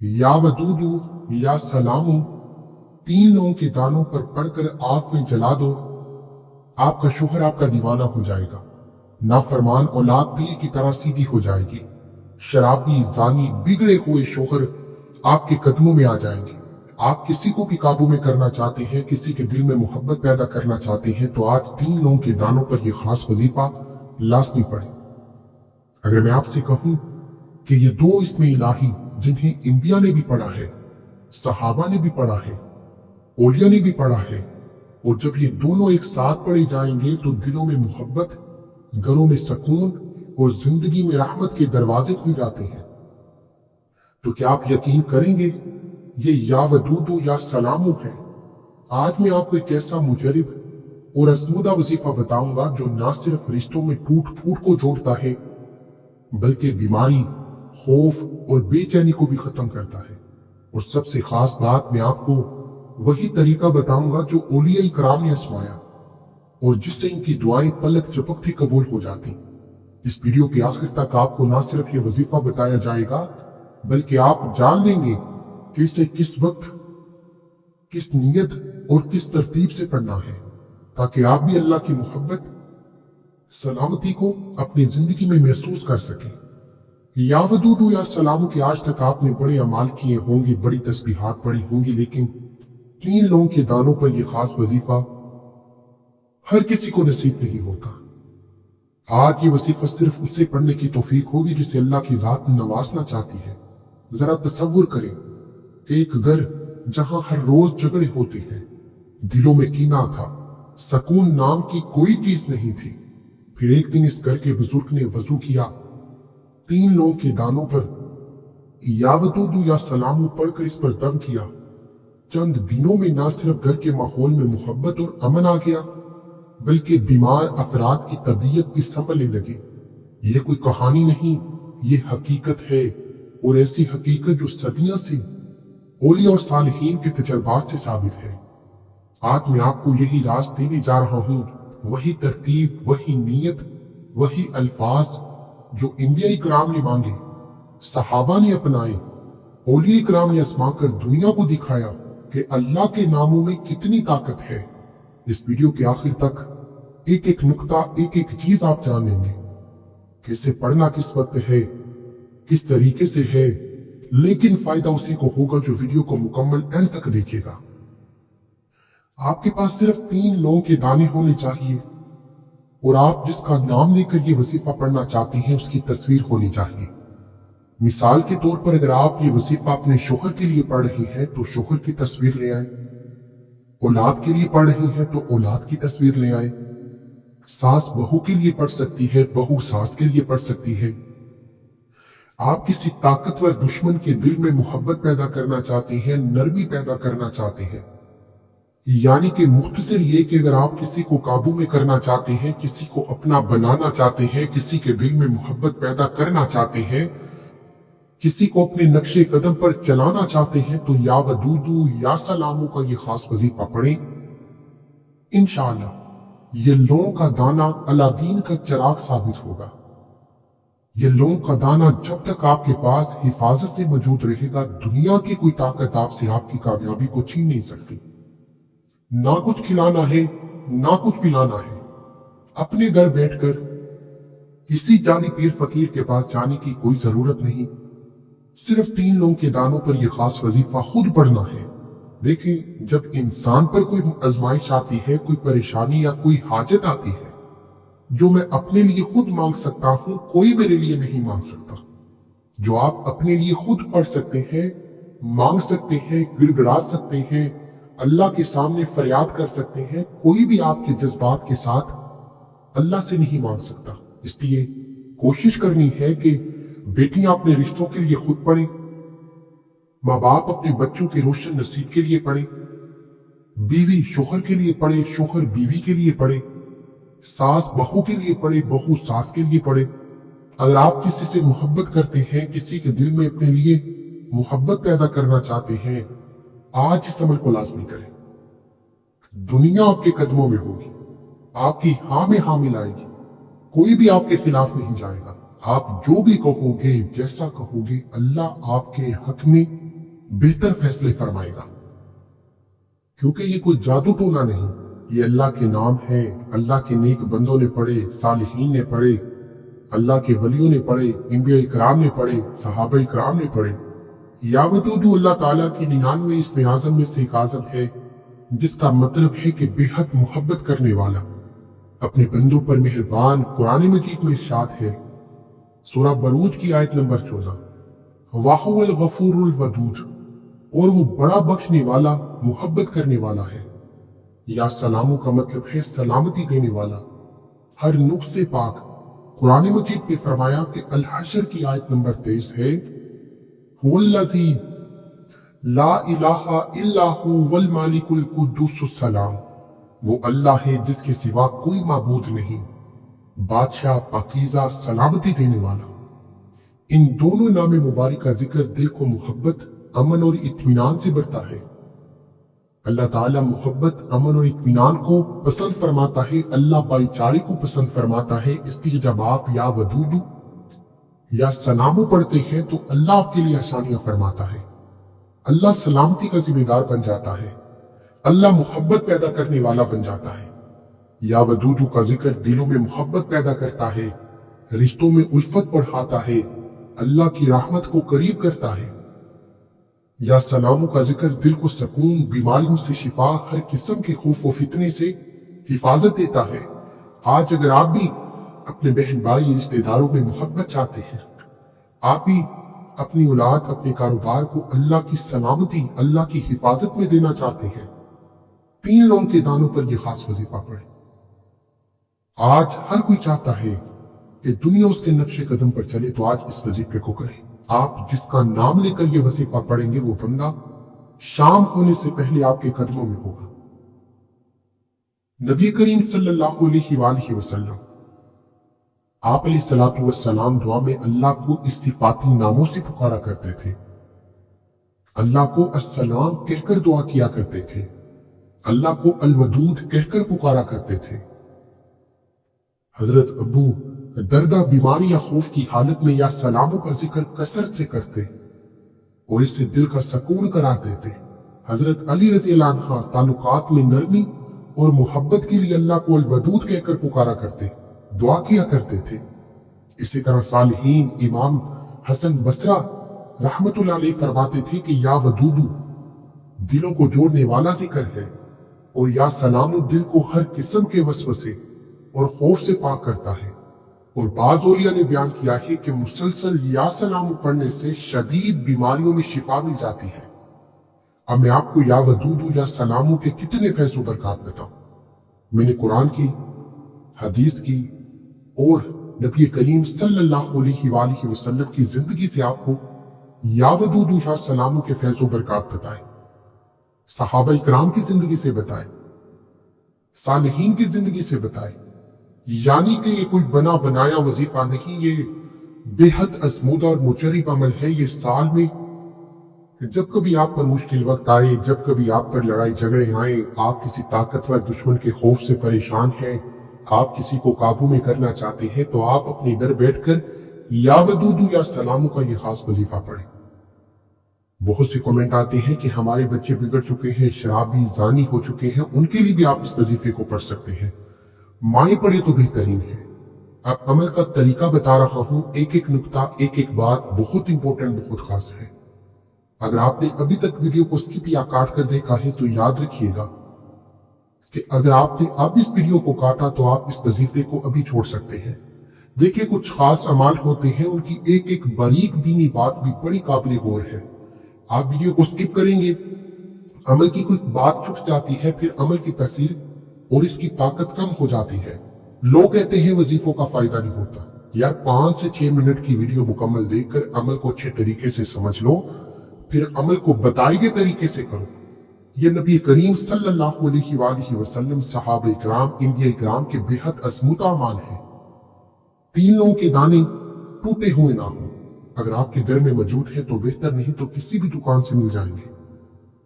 या वदूदू या सलामू, 3 लोगों के दानों पर पढ़कर आग में जला दो, आपका शोहर आपका दीवाना हो जाएगा। नाफरमान औलाद तीर की तरह सीधी हो जाएगी। शराबी, जानी, बिगड़े हुए शोहर आपके कदमों में आ जाएंगे। आप किसी को भी काबू में करना चाहते हैं, किसी के दिल में मोहब्बत पैदा करना चाहते हैं, तो आज 3 लोगों के दानों पर यह खास वजीफा लाजमी पड़े। अगर मैं आपसे कहूं कि ये 2 इसमें इलाही जिन्हें इंबिया ने भी पढ़ा है, सहाबा ने भी पढ़ा है, औलिया ने भी पढ़ा है, और जब ये दोनों एक साथ पढ़े जाएंगे तो दिलों में मोहब्बत, घरों में सुकून और जिंदगी में रहमत के दरवाजे खुल जाते हैं। तो क्या आप यकीन करेंगे, ये या वदूदू या सलामू है। आज मैं आपको एक ऐसा मुजरिब और असमुदा वजीफा बताऊंगा जो न सिर्फ रिश्तों में टूट फूट को जोड़ता है, बल्कि बीमारी, खौफ और बेचैनी को भी खत्म करता है। और सबसे खास बात, मैं आपको वही तरीका बताऊंगा जो औलिया इकराम ने आजमाया और जिससे इनकी दुआएं पलक झपकते कबूल हो जाती। इस वीडियो के आखिर तक आपको न सिर्फ ये वजीफा बताया जाएगा, बल्कि आप जान लेंगे कि इसे किस वक्त, किस नीयत और किस तरतीब से पढ़ना है, ताकि आप भी अल्लाह की मोहब्बत, सलामती को अपनी जिंदगी में महसूस कर सकें। या वदूदू या सलामू के आज तक आपने बड़े अमाल किए होंगे, बड़ी तस्बीहात पढ़ी होंगी, लेकिन 3 लोगों के दानों पर यह खास वजीफा हर किसी को नसीब नहीं होता। आज ये वजीफा सिर्फ उससे पढ़ने की तौफीक होगी जिसे अल्लाह की जात नवाजना चाहती है। जरा तसव्वुर करें, एक घर जहां हर रोज झगड़े होते हैं, दिलों में कीना था, सुकून नाम की कोई चीज नहीं थी। फिर एक दिन इस घर के बुजुर्ग ने वजू किया, 3 लोगों के दानों पर या वदूदू या सलामू पढ़कर इस पर दम किया। चंद दिनों में न सिर्फ घर के माहौल में मोहब्बत और अमन आ गया, बल्कि बीमार अफराद की तबीयत भी संभलने लगी। ये कोई कहानी नहीं, ये हकीकत है, और ऐसी हकीकत जो सदियों से औलिया और सालिहीन के तजर्बात से साबित है। आज मैं आपको यही राज देने जा रहा हूँ, वही तरतीब, वही नीयत, वही अल्फाज जो इंबिया इकराम ने मांगे, सहाबा ने अपनाए, औलिया इकराम ने आजमा कर दुनिया को दिखाया कि अल्लाह के नामों में कितनी ताकत है। इस वीडियो के आखिर तक एक एक नुक्ता, एक एक चीज आप जान लेंगे कि इसे पढ़ना किस वक्त है, किस तरीके से है, लेकिन फायदा उसी को होगा जो वीडियो को मुकम्मल एंड तक देखेगा। आपके पास सिर्फ 3 लोगों के दाने होने चाहिए, और आप जिसका नाम लेकर ये वजीफा पढ़ना चाहते हैं उसकी तस्वीर होनी चाहिए। मिसाल के तौर पर अगर आप ये वजीफा अपने शोहर के लिए पढ़ रहे हैं तो शोहर की तस्वीर ले आए, औलाद के लिए पढ़ रही है तो औलाद की तस्वीर ले आए, सास बहू के लिए पढ़ सकती है, बहू सास के लिए पढ़ सकती है। आप किसी ताकतवर दुश्मन के दिल में मोहब्बत पैदा करना चाहते हैं, नरमी पैदा करना चाहते हैं, यानी कि मुख्तसर ये कि अगर आप किसी को काबू में करना चाहते हैं, किसी को अपना बनाना चाहते हैं, किसी के दिल में मोहब्बत पैदा करना चाहते हैं, किसी को अपने नक्शे कदम पर चलाना चाहते हैं, तो या वदूदू या सलामू का ये खास वजीफा पढ़ें। इंशाअल्लाह ये लौंग का दाना अलादीन का चिराग साबित होगा। ये लौंग का दाना जब तक आपके पास हिफाजत से मौजूद रहेगा, दुनिया की कोई ताकत आपसे आपकी कामयाबी को छीन नहीं सकती। ना कुछ खिलाना है, ना कुछ पिलाना है, अपने घर बैठकर किसी जानी पीर फकीर के पास जाने की कोई जरूरत नहीं। सिर्फ 3 लोगों के दानों पर यह खास वजीफा खुद पढ़ना है। देखें, जब इंसान पर कोई आजमाइश आती है, कोई परेशानी या कोई हाजत आती है, जो मैं अपने लिए खुद मांग सकता हूं, कोई मेरे लिए नहीं मांग सकता। जो आप अपने लिए खुद पढ़ सकते हैं, मांग सकते हैं, गिड़गिड़ा सकते हैं, अल्लाह के सामने फरियाद कर सकते हैं, कोई भी आपके जज्बात के साथ अल्लाह से नहीं मांग सकता। इसलिए कोशिश करनी है कि बेटियां अपने रिश्तों के लिए खुद पढ़ें, माँ बाप अपने बच्चों के रोशन नसीब के लिए पढ़े, बीवी शोहर के लिए पढ़े, शोहर बीवी के लिए पढ़े, सास बहू के लिए पढ़े, बहू सास के लिए पढ़े। अगर आप किसी से मोहब्बत करते हैं, किसी के दिल में अपने लिए मोहब्बत पैदा करना चाहते हैं, आज इस अमल को लाजमी करें। दुनिया आपके कदमों में होगी, आपकी हाँ में हाँ मिलाएगी, कोई भी आपके खिलाफ नहीं जाएगा। आप जो भी कहोगे, जैसा कहोगे, अल्लाह आपके हक में बेहतर फैसले फरमाएगा। क्योंकि ये कोई जादू टोना नहीं, ये अल्लाह के नाम है। अल्लाह के नेक बंदों ने पढ़े, सालिहीन ने पढ़े, अल्लाह के वलियों ने पढ़े, अंबिया इकराम ने पढ़े, सहाबा इकराम ने पढ़े। या वदूदु अल्लाह ताला की 99 इसमें आज़म में से एक आज़म है, जिसका मतलब है कि बेहद मोहब्बत करने वाला, अपने बंदों पर मेहरबान। कुरान मजीद में इरशाद है, सूरह बरूज की आयत नंबर 14, वाहुवल गफूरुल वदूद, और वो बड़ा बख्शने वाला, मोहब्बत करने वाला है। या सलामों का मतलब है सलामती देने वाला, हर नुक्स से पाक। कुरान मजीद में फरमाया कि अल हशर की आयत नंबर 23 है, हुवल्लज़ी ला इलाहा इल्ला हु वल मालिकुल कुद्दूसुस सलाम, वो अल्लाह है जिसके सिवा कोई माबूद नहीं, बादशाह पाकीज़ा सलामती देने वाला। इन दोनों नाम मुबारक का जिक्र दिल को मोहब्बत, अमन और इत्मीनान से भरता है। अल्लाह ताला मोहब्बत, अमन और इत्मीनान को पसंद फरमाता है। अल्लाह भाईचारे को पसंद फरमाता है। इसलिए जब आप या वदूदु या सलामो पढ़ते हैं तो अल्लाह आपके लिए आसानियां फरमाता है। अल्लाह सलामती का जिम्मेदार बन जाता है। अल्लाह मोहब्बत पैदा करने वाला बन जाता है। या वदूदु का जिक्र दिलों में मोहब्बत पैदा करता है, रिश्तों में उल्फत बढ़ाता है, अल्लाह की रहमत को करीब करता है। या सलामों का जिक्र दिल को सुकून, बीमारियों से शिफा, हर किस्म के खौफ व फितने से हिफाजत देता है। आज अगर आप भी अपने बहन भाई रिश्तेदारों में मोहब्बत चाहते हैं, आप भी अपनी औलाद, अपने कारोबार को अल्लाह की सलामती, अल्लाह की हिफाजत में देना चाहते हैं, 3 लौंग के दानों पर यह खास वजीफा पढ़े। आज हर कोई चाहता है कि दुनिया उसके नक्शे कदम पर चले, तो आज इस वजीफे को करें। आप जिसका नाम लेकर यह वजीफा पढ़ेंगे वो बंदा शाम होने से पहले आपके कदमों में होगा। नबी करीम सल्लल्लाहु अलैहि वसल्लम आप अलैहिस्सलातु वस्सलाम दुआ में अल्लाह को इस्तिफाती नामों से पुकारा करते थे। अल्लाह को अस्सलाम कहकर दुआ किया करते थे। अल्लाह को अलवदूद कहकर पुकारा करते थे। हजरत अबू दर्दा बीमारी या खौफ की हालत में या सलामों का जिक्र कसरत से करते और इससे दिल का सुकून करार देते। हजरत अली रज़ी अल्लाह अन्हु ताल्लुकात में नरमी और मोहब्बत के लिए अल्लाह को अलवदूद कहकर पुकारा करते, दुआ किया करते थे। इसी तरह सालिहीन इमाम हसन बसरा रहमतुल्लाह अलैह फरमाते थे कि या वदूदु दिलों को जोड़ने वाला जिक्र है, और या सलामु दिल को हर किस्म के वसवसे और खौफ से पाक करता है। और बाज़ औलिया ने बयान किया है कि मुसलसल या सलाम पढ़ने से शदीद बीमारियों में शिफा मिल जाती है। अब मैं आपको या वदूदु या सलामों के कितने फैज़ व बरक़ात बताऊं। मैंने कुरान की, हदीस की और नबी करीम सल्लल्लाहु अलैहि वसल्लम की जिंदगी से आपको या वदूदु या सलामों के फैज़ व बरक़ात बताए, सहाबा इकराम की जिंदगी से बताए, सालिहीन की जिंदगी से बताए। यानी कि ये कोई बना बनाया वजीफा नहीं, ये बेहद अज़मूदा और मुजर्रब अमल है। ये साल में जब कभी आप पर मुश्किल वक्त आए, जब कभी आप पर लड़ाई झगड़े आए, आप किसी ताकतवर दुश्मन के खौफ से परेशान हैं, आप किसी को काबू में करना चाहते हैं, तो आप अपने घर बैठकर या वदूदु या सलामों का ये खास वजीफा पढ़ें। बहुत से कमेंट आते हैं कि हमारे बच्चे बिगड़ चुके हैं, शराबी जानी हो चुके हैं, उनके लिए भी आप इस वजीफे को पढ़ सकते हैं। माए पढ़े तो बेहतरीन है। अब अमल का तरीका बता रहा हूं, एक एक नुक्ता, एक एक बात बहुत इंपॉर्टेंट, बहुत खास है। अगर आपने अभी तक वीडियो को स्किप या काट कर देखा है तो याद रखिएगा कि अगर आपने अब इस वीडियो को काटा तो आप इस वजीफे को अभी छोड़ सकते हैं। देखिए, कुछ खास अमाल होते हैं, उनकी एक एक बारीक बीनी बात भी बड़ी काबिल गौर है। आप वीडियो को स्किप करेंगे, अमल की कोई बात छूट जाती है, फिर अमल की तसीर और इसकी ताकत कम हो जाती है। लोग कहते हैं वजीफों का फायदा नहीं होता। यार 5 से 6 मिनट की वीडियो मुकम्मल देखकर अमल को अच्छे तरीके से समझ लो, फिर अमल को बताए गए तरीके से करो। ये नबी करीम सल्लल्लाहु अलैहि वसल्लम, सहाबा इकराम, इंबिया इकराम के बेहद अज़मूदा अमाल है। 3 लोगों के दाने टूटे हुए ना हो, अगर आपके घर में मौजूद है तो बेहतर, नहीं तो किसी भी दुकान से मिल जाएंगे।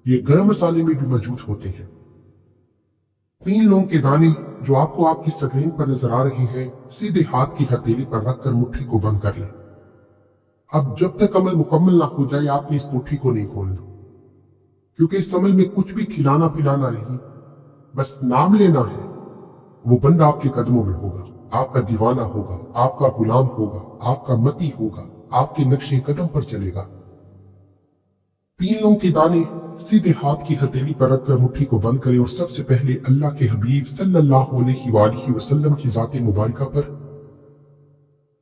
ये गरम मसाले में भी मौजूद होते हैं। 3 लोगों के दाने जो आपको आपकी स्क्रीन पर नजर आ रहे हैं, सीधे हाथ की हथेली पर रखकर मुट्ठी को बंद कर लें। अब जब तक अमल मुकम्मल ना हो जाए, आपने इस मुट्ठी को नहीं खोलना। क्योंकि इस अमल में कुछ भी खिलाना पिलाना नहीं, बस नाम लेना है। वो बंदा आपके कदमों में होगा, आपका दीवाना होगा, आपका गुलाम होगा, आपका मती होगा, आपके नक्शे कदम पर चलेगा। 3 लौंग के दाने सीधे हाथ की हथेली पर रखकर मुट्ठी को बंद करें और सबसे पहले अल्लाह के हबीब सल्लल्लाहु अलैहि वसल्लम की जाते मुबारका पर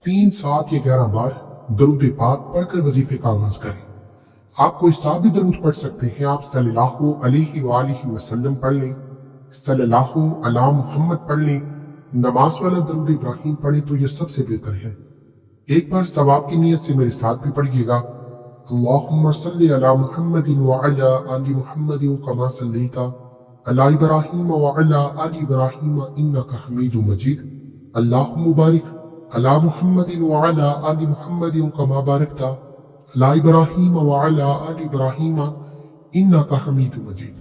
3, 7 या 11 बार दरूद पाक पढ़कर वजीफे का आगाज करें। आप कोई सा भी दरूद पढ़ सकते हैं। आप सल्लल्लाहु अलैहि वसल्लम पढ़ लें, सल्लल्लाहु अला मुहम्मद पढ़ लें, नमाज वाला दरूद इब्राहिम पढ़े तो यह सबसे बेहतर है। एक बार सवाब की नियत से मेरे साथ भी पढ़िएगा। अल्लाहुम्मा सल्ली अला मुहम्मदिन व अला आलि मुहम्मदिन कमा सल्लैता अला इब्राहीम व अला आलि इब्राहीम इन्नका हमीदुम मजीद। अल्लाहुम्मा बारिक अला मुहम्मदिन व अला आलि मुहम्मदिन कमा बारकता अला इब्राहीम व अला आलि इब्राहीम इन्नका हमीदुम मजीद।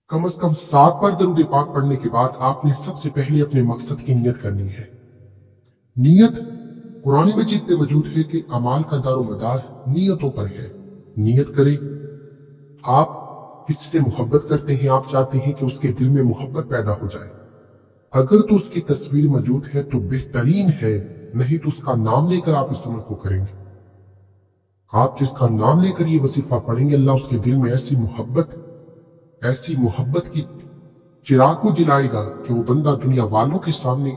कम से कम 7 बार दरूद पाक पढ़ने के बाद आपने सबसे पहले अपने मकसद की नियत करनी है। नियत कुरान मजीद पे मौजूद है कि अमाल का दारोमदार नियतों पर है। नियत करें, आप किसी से मोहब्बत करते हैं, आप चाहते हैं कि उसके दिल में मोहब्बत पैदा हो जाए। अगर तो उसकी तस्वीर मौजूद है तो बेहतरीन है, नहीं तो उसका नाम लेकर आप इस अमल को करेंगे। आप जिसका नाम लेकर ये वजीफा पढ़ेंगे, अल्लाह उसके दिल में ऐसी मोहब्बत की चिराग को जलाएगा कि वो बंदा दुनिया वालों के सामने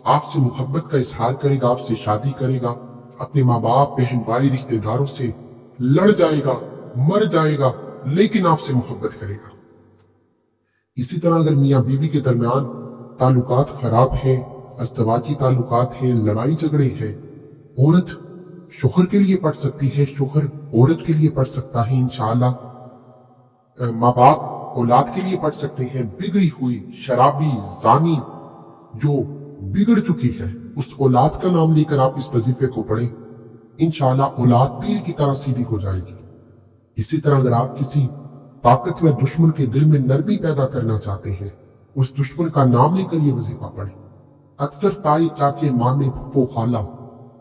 आपसे मोहब्बत का इजहार करेगा, आपसे शादी करेगा, अपने माँ बाप बहन भाई रिश्तेदारों से लड़ जाएगा, मर जाएगा, लेकिन आपसे मोहब्बत करेगा। इसी तरह अगर मियाँ बीवी के दरमियान ताल्लुकात खराब है, अज़दवाजी ताल्लुकात है, लड़ाई झगड़े है, औरत शोहर के लिए पढ़ सकती है, शोहर औरत के लिए पढ़ सकता है इंशाअल्लाह। माँ बाप औलाद के लिए पढ़ सकते हैं। बिगड़ी हुई शराबी जानी जो बिगड़ चुकी है, उस औलाद का नाम लेकर आप इस वजीफे को पढ़ें, इंशाअल्लाह औलाद पीर की तरह सीधी हो जाएगी। इसी तरह अगर आप किसी ताकतवर दुश्मन के दिल में नरमी पैदा करना चाहते हैं, उस दुश्मन का नाम लेकर ये वजीफा पढ़ें। अक्सर ताई चाचे मामे फूफो खाला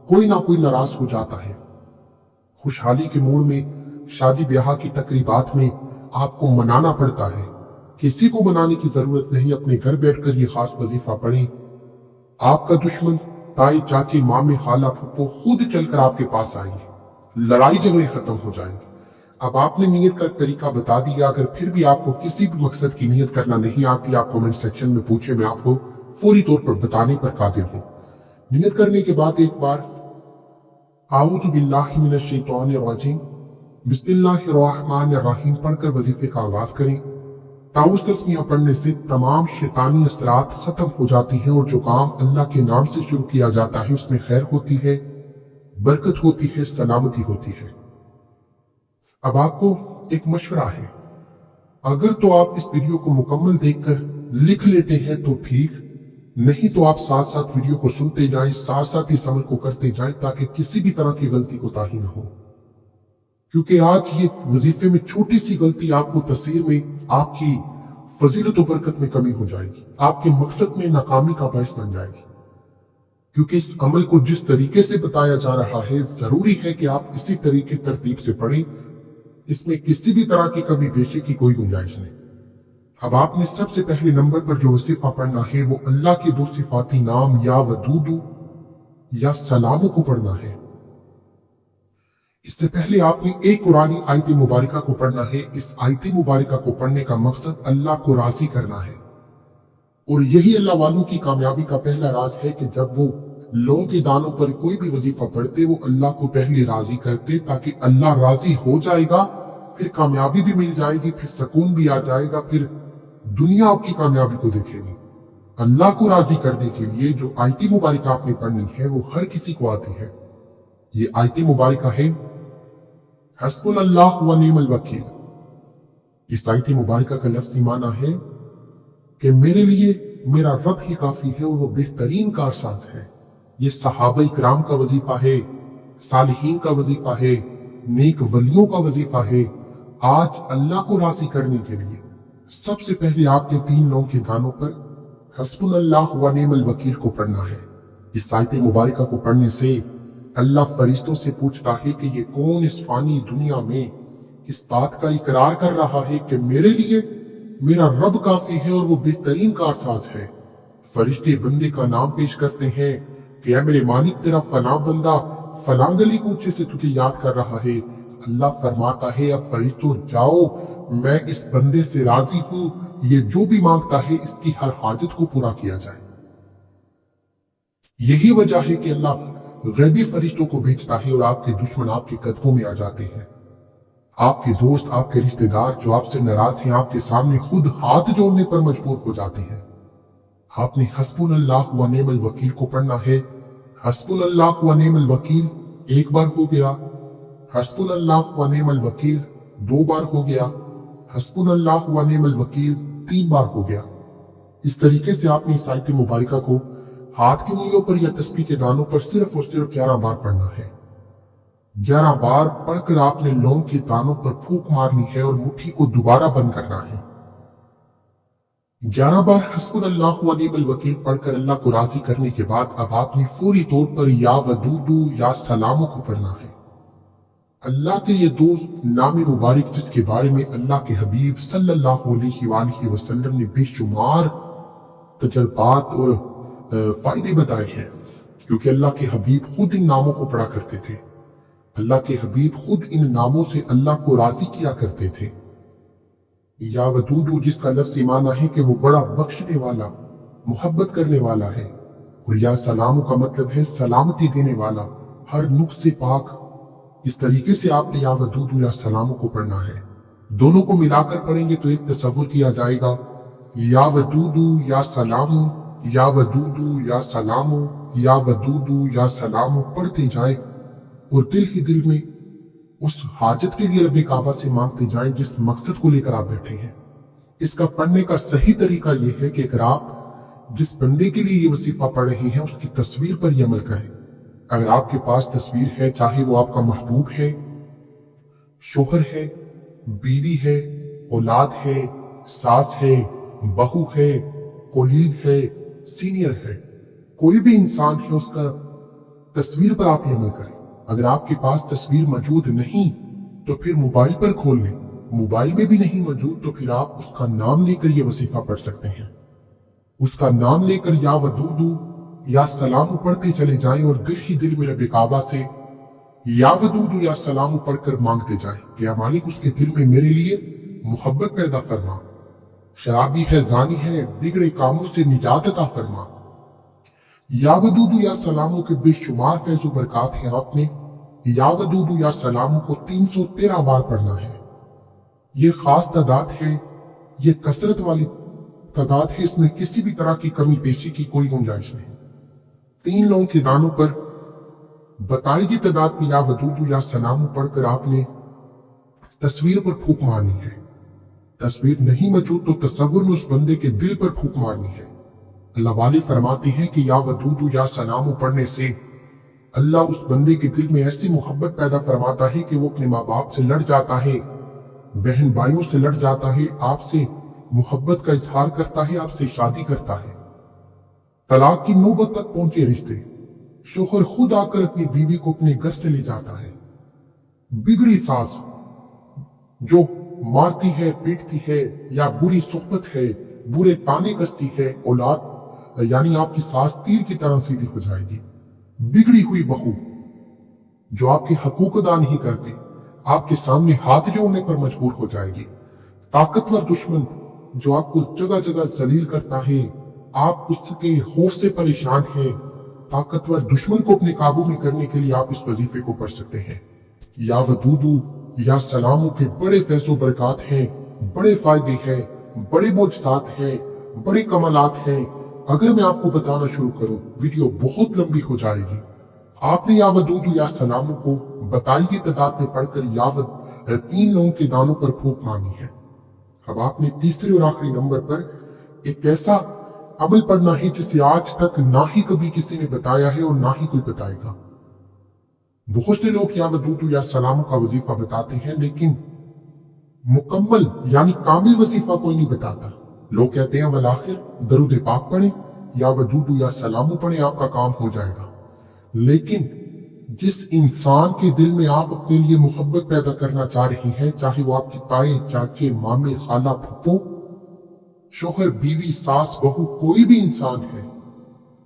कोई ना कोई नाराज हो जाता है। खुशहाली के मूड में शादी ब्याह की तकरीबात में आपको मनाना पड़ता है। किसी को मनाने की जरूरत नहीं, अपने घर बैठकर ये खास वजीफा पढ़ें। आपका दुश्मन ताई चाची मामे खाला फूफो खुद चलकर आपके पास आएंगे, लड़ाई झगड़े खत्म हो जाएंगे। अब आपने नियत का तरीका बता दिया। अगर फिर भी आपको किसी भी मकसद की नियत करना नहीं आती, आप कमेंट सेक्शन में पूछे, मैं आपको फौरी तौर पर बताने पर कादिर हूँ। नियत करने के बाद एक बार आऊज़ु बिल्लाहि मिनश शैतानिर रजीम बिस्मिल्लाहिर्रहमानिर्रहीम पढ़कर वजीफे का आगाज करें। ताउस तस्मीया पढ़ने से तमाम शैतानी असरात खत्म हो जाती हैं और जो काम अल्लाह के नाम से शुरू किया जाता है उसमें खैर होती है, बरकत होती है, सलामती होती है। अब आपको एक मशवरा है, अगर तो आप इस वीडियो को मुकम्मल देखकर लिख लेते हैं तो ठीक, नहीं तो आप साथ साथ वीडियो को सुनते जाएं, साथ साथ इस अमल को करते जाएं ताकि किसी भी तरह की गलती कोताही ना हो। क्योंकि आज ये वजीफे में छोटी सी गलती आपको तस्वीर में आपकी फजीलत और बरकत में कमी हो जाएगी, आपके मकसद में नाकामी का बायस बन जाएगी। क्योंकि इस अमल को जिस तरीके से बताया जा रहा है, जरूरी है कि आप इसी तरीके तरतीब से पढ़ें। इसमें किसी भी तरह की कमी पेशी की कोई गुंजाइश नहीं। अब आपने सबसे पहले नंबर पर जो वजीफा पढ़ना है वो अल्लाह के 2 सिफाती नाम या वदूदू या सलामू को पढ़ना है। इससे पहले आपने एक कुरानी आयत मुबारका को पढ़ना है। इस आयत मुबारका को पढ़ने का मकसद अल्लाह को राजी करना है और यही अल्लाह वालों की कामयाबी का पहला राज है कि जब वो लौंग के दानों पर कोई भी वजीफा पढ़ते वो अल्लाह को पहले राजी करते, ताकि अल्लाह राजी हो जाएगा, फिर कामयाबी भी मिल जाएगी, फिर सुकून भी आ जाएगा, फिर दुनिया आपकी कामयाबी को देखेगी। अल्लाह को राजी करने के लिए जो आयत मुबारका आपने पढ़नी है वो हर किसी को आती है। ये आयत मुबारका है हस्बुनल्लाह व निअमल वकील। इस आयत मुबारका का लफ्ज़ी माना है कि मेरे लिए मेरा रब ही काफी है और वो बेहतरीन कारसाज है। ये सहाबा इकराम का वजीफा है, सालिहीन का वजीफा है, नेक वलियों का वजीफा है। आज अल्लाह को राजी करने के लिए सबसे पहले आपने 3 लौंग के दानों पर हस्बुनल्लाह व निअमल वकील को पढ़ना है। इस आयत मुबारका को पढ़ने से अल्लाह फरिश्तों से पूछता है कि ये कौन इस फानी दुनिया में इस बात का इकरार कर रहा है कि मेरे लिए मेरा रब काफी है और वो बेहतरीन कारसाज है। फरिश्ते बंदे का नाम पेश करते हैं कि ऐ मेरे मालिक, तेरा फलां बंदा फलां गली कूचे से तुझे याद कर रहा है। अल्लाह फरमाता है, अब फरिश्तों जाओ, मैं इस बंदे से राजी हूं, ये जो भी मांगता है इसकी हर हाजत को पूरा किया जाए। यही वजह है कि अल्लाह गैबी फरिश्तों को भेजता है और आपके दुश्मन आपके कदमों में आ जाते हैं। आपके दोस्त, आपके रिश्तेदार जो आपसे नाराज हैं, आपके सामने खुद हाथ जोड़ने पर मजबूर हो जाते हैं। आपने हस्बुनल्लाह व निअमल वकील को पढ़ना है। हस्बुनल्लाह व निअमल वकील एक बार हो गया, हस्बुनल्लाह व निअमल वकील 2 बार हो गया, हस्बुनल्लाह व निअमल वकील 3 बार हो गया। इस तरीके से आपने इस आयत मुबारका को हाथ की उंगलियों पर या तस्बीह के दानों पर सिर्फ और सिर्फ 11 बार पढ़ना है। 11 बार पढ़कर आपने लौंग के दानों पर फूंक मारनी है और मुट्ठी को दोबारा बंद करना है। 11 बार हस्बुनल्लाह व निअमल वकील पढ़कर अल्लाह को राजी करने के बाद अब आपने फौरी तौर पर या वदूदू या सलामों को पढ़ना है। अल्लाह के ये 2 नाम मुबारक जिसके बारे में अल्लाह के हबीब सल्लल्लाहु अलैहि वसल्लम ने बेशुमार तजर्बात और फायदे बताए हैं, क्योंकि अल्लाह के हबीब खुद इन नामों को पढ़ा करते थे। अल्लाह के हबीब खुद इन नामों से अल्लाह को राजी किया करते थे। या वदूदू जिसका लफ्ज़ी माना है कि वो बड़ा बख्शने वाला, मोहब्बत करने वाला है, और या सलामों का मतलब है सलामती देने वाला, हर नुक्स से पाक। इस तरीके से आपने या वदूदू या सलामों को पढ़ना है। दोनों को मिलाकर पढ़ेंगे तो एक तसव्वुर किया जाएगा, या वदूदू या सलामू, या वदूदू या सलामू, या वदूदू या सलामू पढ़ते जाए और दिल ही दिल में उस हाजत के लिए रब्बे काबा से मांगते जाएं जिस मकसद को लेकर आप बैठे हैं। इसका पढ़ने का सही तरीका यह है कि अगर आप जिस बंदे के लिए ये वजीफा पढ़ रहे हैं उसकी तस्वीर पर ही अमल करें। अगर आपके पास तस्वीर है, चाहे वो आपका महबूब है, शोहर है, बीवी है, औलाद है, सास है, बहू है, कोलीग है, सीनियर है, कोई भी इंसान है, उसका तस्वीर पर आप ये अमल करें। अगर आपके पास तस्वीर मौजूद नहीं तो फिर मोबाइल पर खोल लें, मोबाइल में भी नहीं मौजूद तो फिर आप उसका नाम लेकर ये वजीफा पढ़ सकते हैं। उसका नाम लेकर या वदूदू या सलामू पढ़ते चले जाएं और दिल ही दिल में रब्बे काबा से या वदूदू या सलामू पढ़कर मांगते जाएं कि या मालिक उसके दिल में मेरे लिए मोहब्बत पैदा फरमा, शराबी है, जानी है, बिगड़े कामों से निजात अता फरमा। या वदूदू या सलामू के बेशुमार फैज़ बरकात हैं। आपने या वदूदू या सलामू को 313 बार पढ़ना है। ये खास तादाद है, ये कसरत वाली तादाद है, इसमें किसी भी तरह की कमी पेशी की कोई गुंजाइश नहीं। 3 लौंग के दानों पर बताई गई तादाद में या वदूदू या सलामू पढ़कर आपने तस्वीर पर फूंक मारनी है। तस्वीर नहीं मौजूद तो तसव्वुर में उस बंदे के दिल पर फूंक मारनी है। अल्लाह वाली फरमाते हैं कि या वदूदू या सलामू पढ़ने से अल्लाह उस बंदे के दिल में ऐसी मोहब्बत पैदा फरमाता है कि वो अपने माँ बाप से लड़ जाता है, बहन भाइयों से लड़ जाता है, आपसे मोहब्बत का इजहार करता है, आपसे शादी करता है। तलाक की नौबत तक पहुंचे रिश्ते, शोहर खुद आकर अपनी बीवी को अपने घर से ले जाता है। बिगड़ी सास जो मारती है, पीटती है, या बुरी सोहबत है, बुरे ताने कसती है, औलाद यानी आपकी सास तीर की तरह सीधी हो जाएगी। बिगड़ी हुई बहू जो आपके हकूक अदा नहीं करती, आपके सामने हाथ जोड़ने पर मजबूर हो जाएगी। ताकतवर दुश्मन जो आपको जगह जगह जलील करता है, आप उसके खौफ से परेशान हैं। ताकतवर दुश्मन को अपने काबू में करने के लिए आप इस वजीफे को पढ़ सकते हैं। या वदूदू या सलामू के बड़े फैज़ो बरकात हैं, बड़े फायदे हैं, बड़े मोजज़ात हैं, बड़े कमालात हैं। अगर मैं आपको बताना शुरू करूं वीडियो बहुत लंबी हो जाएगी। आपने या वदूदू या सलामू को बताई गई तादाद में पढ़कर 3 लौंग के दानों पर फूंक मारनी है। अब आपने तीसरे और आखिरी नंबर पर एक ऐसा अमल पढ़ना है जिसे आज तक ना ही कभी किसी ने बताया है और ना ही कोई बताएगा। बहुत से लोग या वदूदू या सलामू का वजीफा बताते हैं, लेकिन मुकम्मल यानी कामिल वजीफा कोई नहीं बताता। लोग कहते हैं अमल आखिर दरूद पाक पढ़ें या वदूदू या सलामू पढ़ें, आपका काम हो जाएगा। लेकिन जिस इंसान के दिल में आप अपने लिए मोहब्बत पैदा करना चाह रही हैं, चाहे वो आपकी ताए, चाचे, मामे, खाला, फूफो, शोहर, बीवी, सास, बहू, कोई भी इंसान है,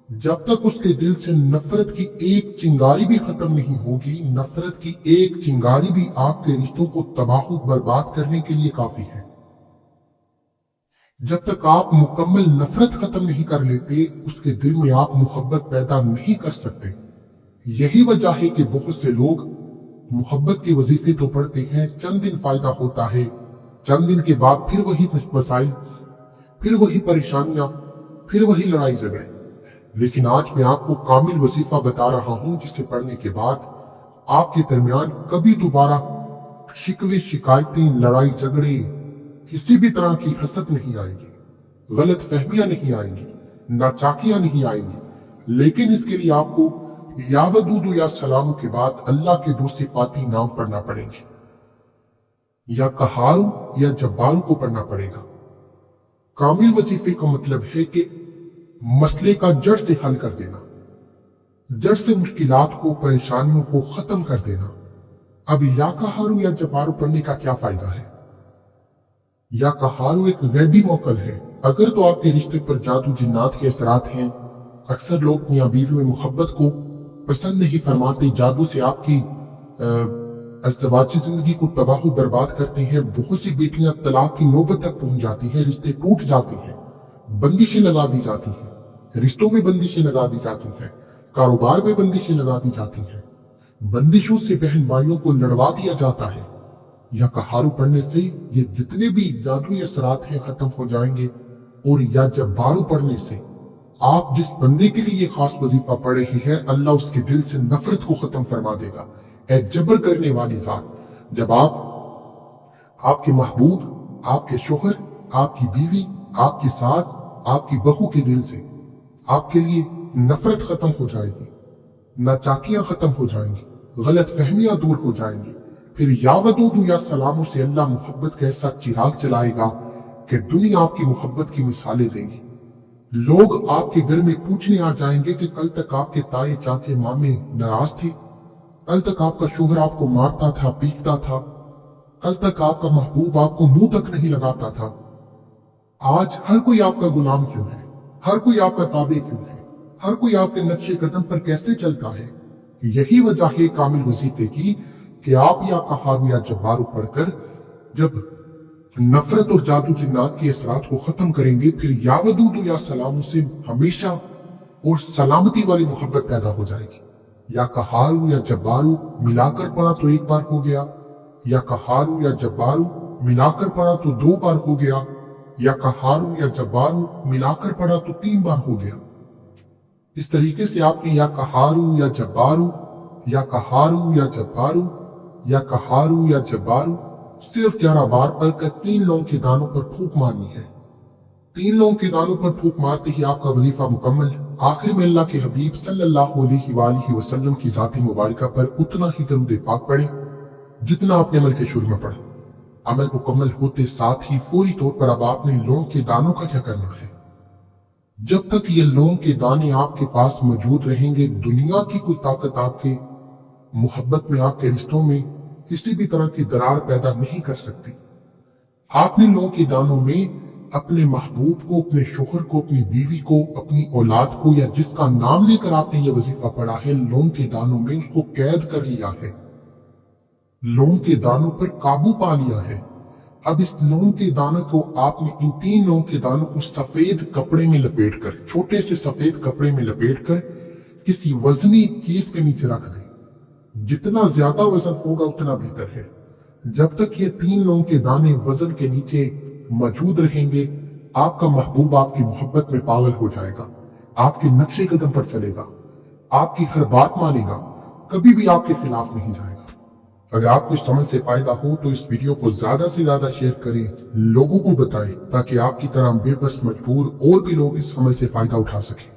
जब तक उसके दिल से नफरत की एक चिंगारी भी खत्म नहीं होगी, नफरत की एक चिंगारी भी आपके रिश्तों को तबाह बर्बाद करने के लिए काफी है। जब तक आप मुकम्मल नफरत खत्म नहीं कर लेते, उसके दिल में आप मोहब्बत पैदा नहीं कर सकते। यही वजह है कि बहुत से लोग मोहब्बत के वजीफे तो पढ़ते हैं, चंद दिन फायदा होता है, चंद दिन के बाद फिर वही मसाइल, फिर वही परेशानियां, फिर वही लड़ाई झगड़े। लेकिन आज मैं आपको कामिल वजीफा बता रहा हूं, जिसे पढ़ने के बाद आपके दरमियान कभी दोबारा शिकवे, शिकायतें, लड़ाई झगड़े, किसी भी तरह की हसद नहीं आएगी, गलत फहमियां नहीं आएंगी, नाचाकियां नहीं आएंगी। लेकिन इसके लिए आपको या वदूदु या सलामू के बाद अल्लाह के दो सिफाती नाम पढ़ना पड़ेंगे, या कहारू या जब्बारू को पढ़ना पड़ेगा। कामिल वजीफे का मतलब है कि मसले का जड़ से हल कर देना, जड़ से मुश्किलात को, परेशानियों को खत्म कर देना। अब या कहारू या जब्बारू पढ़ने का क्या फायदा है? या कहारू एक गैबी मौकल है। अगर तो आपके रिश्ते पर जादू, जिन्नात के असरात हैं। अक्सर लोग मियां बीवी में मोहब्बत को पसंद नहीं फरमाते, जादू से आपकी अज़दवाजी जिंदगी को तबाह बर्बाद करते हैं। बहुत सी बेटियां तलाक की नौबत तक पहुंच जाती हैं, रिश्ते टूट जाते हैं, बंदिशें लगा दी जाती हैं, रिश्तों में बंदिशें लगा दी जाती हैं, कारोबार में बंदिशें लगा दी जाती हैं, बंदिशों से बहन भाइयों को लड़वा दिया जाता है। या कहारू पढ़ने से ये जितने भी जादुई असरात हैं खत्म हो जाएंगे। और या जब्बारू पढ़ने से आप जिस बंदे के लिए ये खास वजीफा पढ़ रहे हैं, अल्लाह उसके दिल से नफरत को खत्म फरमा देगा। ऐ जबर करने वाली जात, जब आपके महबूब, आपके शोहर, आपकी बीवी, आपकी सास, आपकी बहू के दिल से आपके लिए नफरत खत्म हो जाएगी, नाचाकियां खत्म हो जाएंगी, गलत फहमियां दूर हो जाएंगी, फिर या वदूदु या सलामों से अल्लाह मोहब्बत का ऐसा चिराग जलाएगा कि दुनिया आपकी मोहब्बत की मिसालें देगी। लोग आपके घर में पूछने आ जाएंगे कि कल तक आपके ताए, चाचे, मामे नाराज थे, कल तक आपका शोहर आपको मारता था, पीटता था, कल तक आपका महबूब आपको मुंह तक नहीं लगाता था, आज हर कोई आपका गुलाम क्यों है? हर कोई आपका ताबे क्यों है? हर कोई आपके नक्शे कदम पर कैसे चलता है? यही वजह है कामिल वजीफे की कि आप या कहारू या जब्बारू पढ़कर जब नफरत और जादू जिन्नात के असरात को खत्म करेंगे, फिर या वदूदु या सलामू से हमेशा और सलामती वाली मोहब्बत पैदा हो जाएगी। या कहारू या जब्बारू मिलाकर पढ़ा तो एक बार हो गया, या कहारू या जब्बारू मिलाकर पढ़ा तो 2 बार हो गया, या कहारू या जब्बारू मिलाकर पढ़ा तो 3 बार हो गया। इस तरीके से आपने या कहारू या जब्बारू, या कहारू या जब्बारू, या कहारू या जब्बारू सिर्फ 11 बार पढ़कर 3 लौंग के दानों पर फूंक मारनी है। 3 लौंग के दानों पर फूंक मारते ही आपका वजीफा मुकम्मल। आखिर में अल्लाह के हबीब सल्लल्लाहु अलैहि वसल्लम की जाती मुबारका पर उतना ही दरूद पाक पढ़े जितना आपने अमल के शुरू में पढ़ा। अमल मुकम्मल होते साथ ही फौरी तौर पर अब आपने लौंग के दानों का क्या करना है। जब तक ये लौंग के दाने आपके पास मौजूद रहेंगे, दुनिया की कोई ताकत आपके मोहब्बत में, आपके रिश्तों में किसी भी तरह की दरार पैदा नहीं कर सकती। आपने लौंग के दानों में अपने महबूब को, अपने शोहर को, अपनी बीवी को, अपनी औलाद को, या जिसका नाम लेकर आपने ये वजीफा पढ़ा है, लौंग के दानों में उसको कैद कर लिया है, लौंग के दानों पर काबू पा लिया है। अब इस लौंग के दानों को आपने, इन 3 लौंग के दानों को सफेद कपड़े में लपेटकर, छोटे से सफेद कपड़े में लपेटकर किसी वजनी चीज के नीचे रख दें। जितना ज्यादा वजन होगा उतना बेहतर है। जब तक ये 3 लौंग के दाने वजन के नीचे मौजूद रहेंगे, आपका महबूब आपकी मोहब्बत में पागल हो जाएगा, आपके नक्शे कदम पर चलेगा, आपकी हर बात मानेगा, कभी भी आपके खिलाफ नहीं जाएगा। अगर आपको इस अमल से फायदा हो तो इस वीडियो को ज्यादा से ज्यादा शेयर करें, लोगों को बताएं, ताकि आपकी तरह बेबस, मजबूर और भी लोग इस अमल से फायदा उठा सकें।